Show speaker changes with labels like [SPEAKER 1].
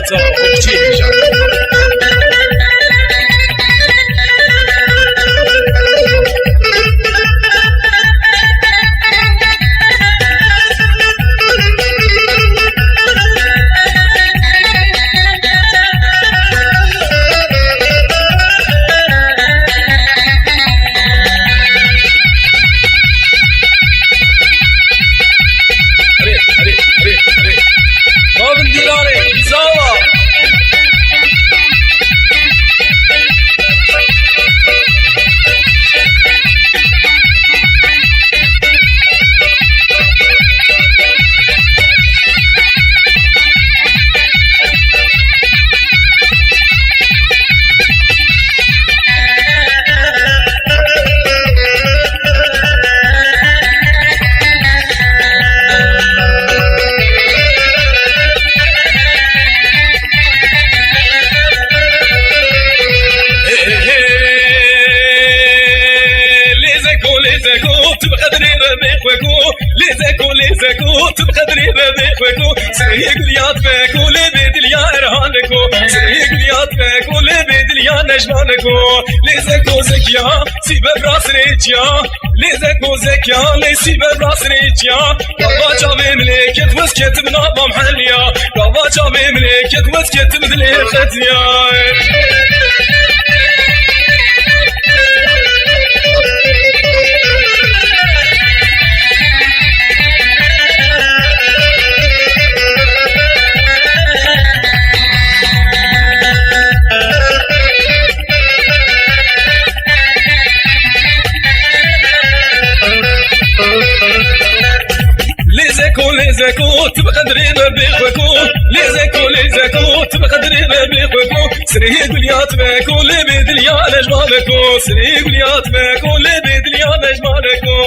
[SPEAKER 1] تا وقتی جان تبقدري ببيخوكو سريق ليات فيكو لبيد ليا ارهانكو سريق ليات فيكو لبيد ليا نجمانكو ليزكو زكيا سيبه براس ريتيا ليزكو زكيا ليسيبه براس ريتيا رابا جامي مليكت وسكت بنابا محليا رابا جامي مليكت وسكت بدلي ختيا ليزكو تبقدري ببيخوكو ليزكو تبقدري ببيخوكو سريق ليات بيكو لبيد ليا نجمانكو سريق ليات بيكو لبيد ليا نجمانكو